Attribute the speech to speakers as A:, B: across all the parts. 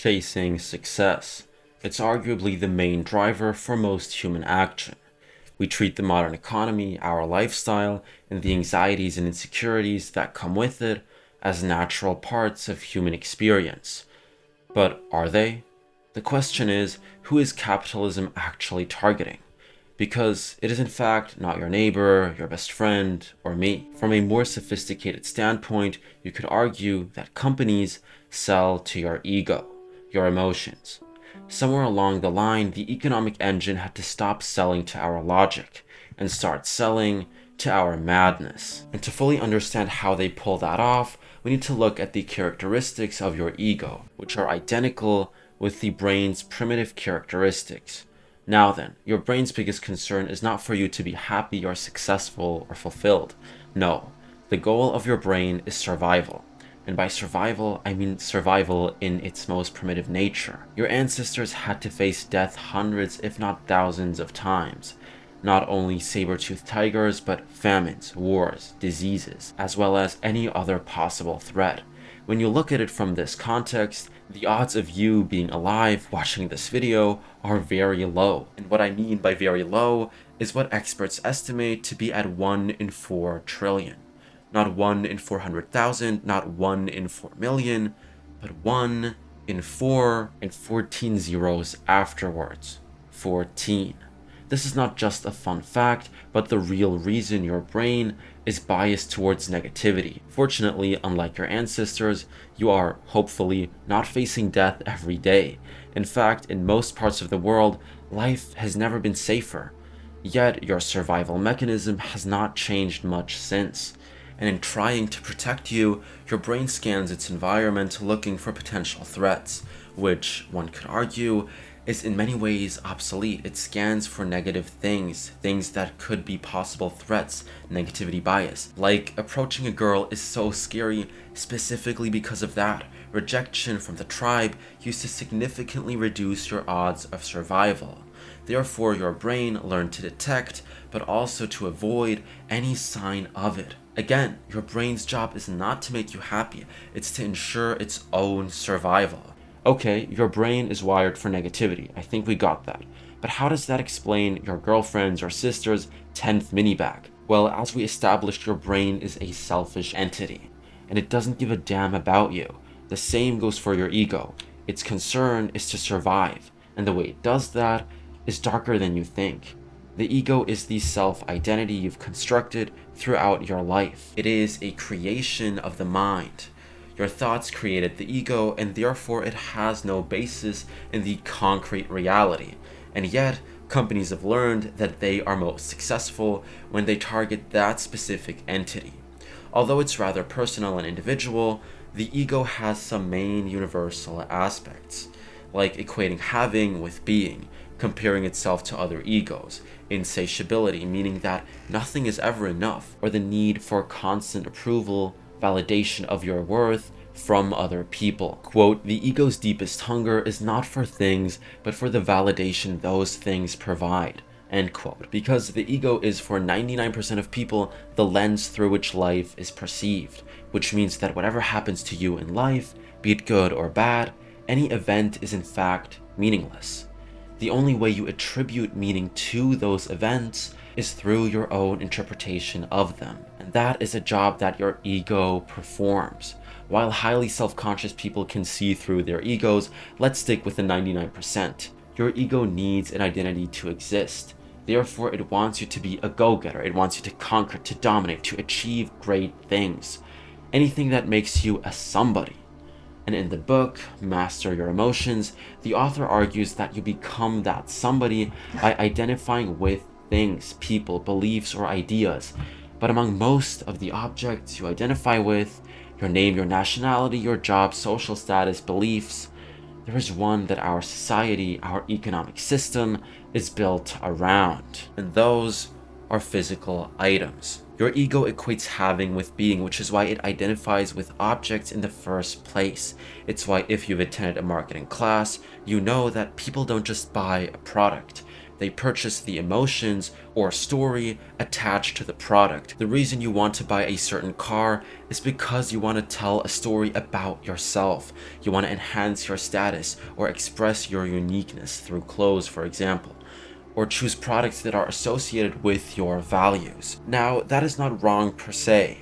A: Chasing success. It's arguably the main driver for most human action. We treat the modern economy, our lifestyle, and the anxieties and insecurities that come with it as natural parts of human experience. But are they? The question is, who is capitalism actually targeting? Because it is in fact not your neighbor, your best friend, or me. From a more sophisticated standpoint, you could argue that companies sell to your ego, your emotions. Somewhere along the line, the economic engine had to stop selling to our logic and start selling to our madness. And to fully understand how they pull that off, we need to look at the characteristics of your ego, which are identical with the brain's primitive characteristics. Now then, your brain's biggest concern is not for you to be happy or successful or fulfilled. No, the goal of your brain is survival. And by survival, I mean survival in its most primitive nature. Your ancestors had to face death hundreds, if not thousands of times. Not only saber-toothed tigers, but famines, wars, diseases, as well as any other possible threat. When you look at it from this context, the odds of you being alive watching this video are very low. And what I mean by very low is what experts estimate to be at 1 in 4 trillion. Not 1 in 400,000, not 1 in 4 million, but 1 in 4 and 14 zeros afterwards. 14. This is not just a fun fact, but the real reason your brain is biased towards negativity. Fortunately, unlike your ancestors, you are, hopefully, not facing death every day. In fact, in most parts of the world, life has never been safer. Yet, your survival mechanism has not changed much since. And in trying to protect you, your brain scans its environment looking for potential threats, which, one could argue, is in many ways obsolete. It scans for negative things that could be possible threats, negativity bias. Like approaching a girl is so scary specifically because of that. Rejection from the tribe used to significantly reduce your odds of survival. Therefore, your brain learned to detect, but also to avoid any sign of it. Again, your brain's job is not to make you happy, it's to ensure its own survival. Okay, your brain is wired for negativity. I think we got that. But how does that explain your girlfriend's or sister's 10th mini bag? Well, as we established, your brain is a selfish entity, and it doesn't give a damn about you. The same goes for your ego. Its concern is to survive, and the way it does that is darker than you think. The ego is the self-identity you've constructed throughout your life. It is a creation of the mind. Your thoughts created the ego, and therefore it has no basis in the concrete reality. And yet, companies have learned that they are most successful when they target that specific entity. Although it's rather personal and individual, the ego has some main universal aspects, like equating having with being, comparing itself to other egos, insatiability, meaning that nothing is ever enough, or the need for constant approval, validation of your worth from other people. Quote, the ego's deepest hunger is not for things, but for the validation those things provide. End quote. Because the ego is for 99% of people the lens through which life is perceived, which means that whatever happens to you in life, be it good or bad, any event is in fact meaningless. The only way you attribute meaning to those events is through your own interpretation of them. And that is a job that your ego performs. While highly self-conscious people can see through their egos, let's stick with the 99%. Your ego needs an identity to exist. Therefore, it wants you to be a go-getter. It wants you to conquer, to dominate, to achieve great things. Anything that makes you a somebody. And in the book, Master Your Emotions, the author argues that you become that somebody by identifying with things, people, beliefs, or ideas. But among most of the objects you identify with, your name, your nationality, your job, social status, beliefs, there is one that our society, our economic system is built around. And those are physical items. Your ego equates having with being, which is why it identifies with objects in the first place. It's why if you've attended a marketing class, you know that people don't just buy a product. They purchase the emotions or story attached to the product. The reason you want to buy a certain car is because you want to tell a story about yourself. You want to enhance your status or express your uniqueness through clothes, for example, or choose products that are associated with your values. Now, that is not wrong per se.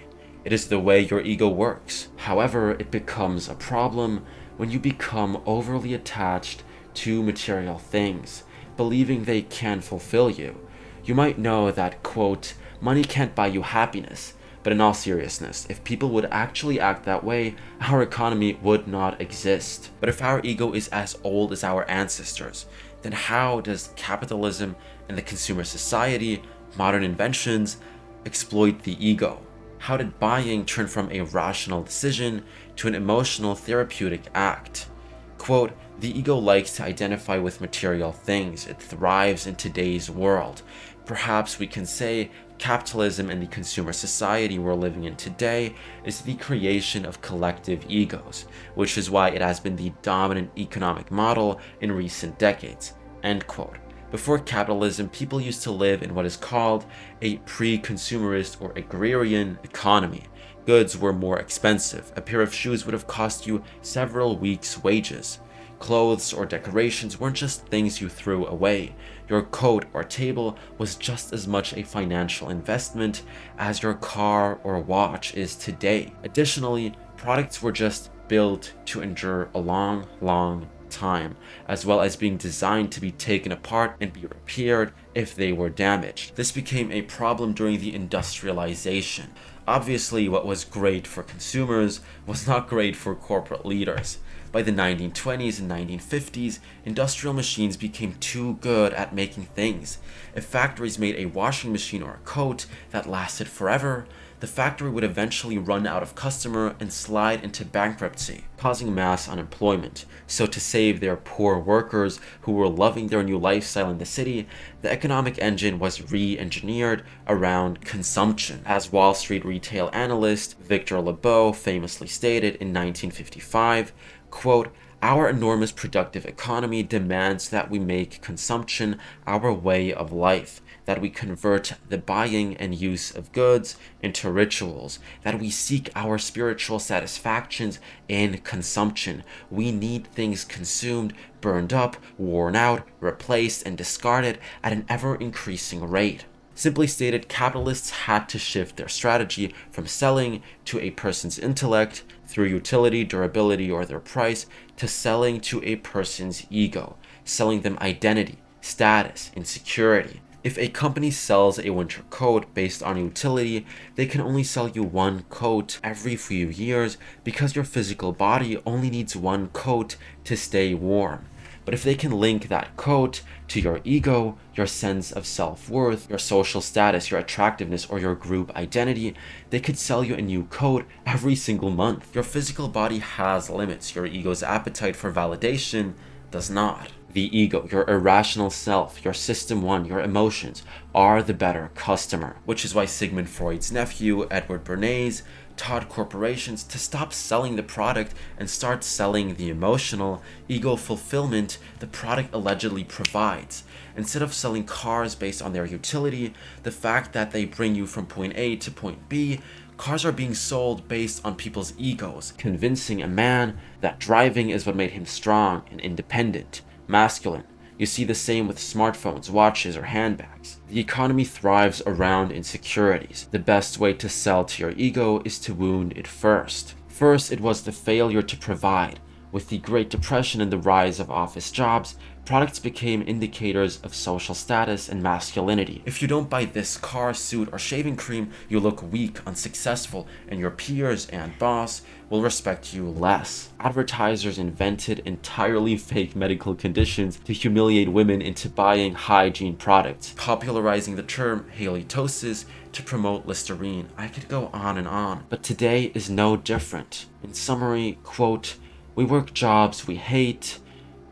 A: It is the way your ego works. However, it becomes a problem when you become overly attached to material things, believing they can fulfill you. You might know that, quote, money can't buy you happiness, but in all seriousness, if people would actually act that way, our economy would not exist. But if our ego is as old as our ancestors, then how does capitalism and the consumer society, modern inventions, exploit the ego? How did buying turn from a rational decision to an emotional therapeutic act? Quote, the ego likes to identify with material things. It thrives in today's world. Perhaps we can say capitalism and the consumer society we're living in today is the creation of collective egos, which is why it has been the dominant economic model in recent decades. End quote. Before capitalism, people used to live in what is called a pre-consumerist or agrarian economy. Goods were more expensive. A pair of shoes would have cost you several weeks' wages. Clothes or decorations weren't just things you threw away. Your coat or table was just as much a financial investment as your car or watch is today. Additionally, products were just built to endure a long time, as well as being designed to be taken apart and be repaired if they were damaged. This became a problem during the industrialization. Obviously, what was great for consumers was not great for corporate leaders. By the 1920s and 1950s, industrial machines became too good at making things. If factories made a washing machine or a coat that lasted forever, the factory would eventually run out of customer and slide into bankruptcy, causing mass unemployment. So to save their poor workers who were loving their new lifestyle in the city, the economic engine was re-engineered around consumption. As Wall Street retail analyst Victor Lebow famously stated in 1955, quote, our enormous productive economy demands that we make consumption our way of life, that we convert the buying and use of goods into rituals, that we seek our spiritual satisfactions in consumption. We need things consumed, burned up, worn out, replaced, and discarded at an ever-increasing rate. Simply stated, capitalists had to shift their strategy from selling to a person's intellect through utility, durability, or their price, to selling to a person's ego, selling them identity, status, and security. If a company sells a winter coat based on utility, they can only sell you one coat every few years because your physical body only needs one coat to stay warm. But if they can link that coat to your ego, your sense of self-worth, your social status, your attractiveness, or your group identity, they could sell you a new coat every single month. Your physical body has limits. Your ego's appetite for validation does not. The ego, your irrational self, your system one, your emotions, are the better customer, which is why Sigmund Freud's nephew, Edward Bernays, taught corporations to stop selling the product and start selling the emotional ego fulfillment the product allegedly provides. Instead of selling cars based on their utility, the fact that they bring you from point A to point B, cars are being sold based on people's egos, convincing a man that driving is what made him strong and independent, masculine. You see the same with smartphones, watches, or handbags. The economy thrives around insecurities. The best way to sell to your ego is to wound it first. First, it was the failure to provide. With the Great Depression and the rise of office jobs, products became indicators of social status and masculinity. If you don't buy this car, suit, or shaving cream, you look weak, unsuccessful, and your peers and boss will respect you less. Advertisers invented entirely fake medical conditions to humiliate women into buying hygiene products, popularizing the term halitosis to promote Listerine. I could go on and on, but today is no different. In summary, quote, we work jobs we hate,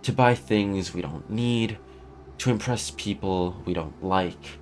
A: to buy things we don't need, to impress people we don't like.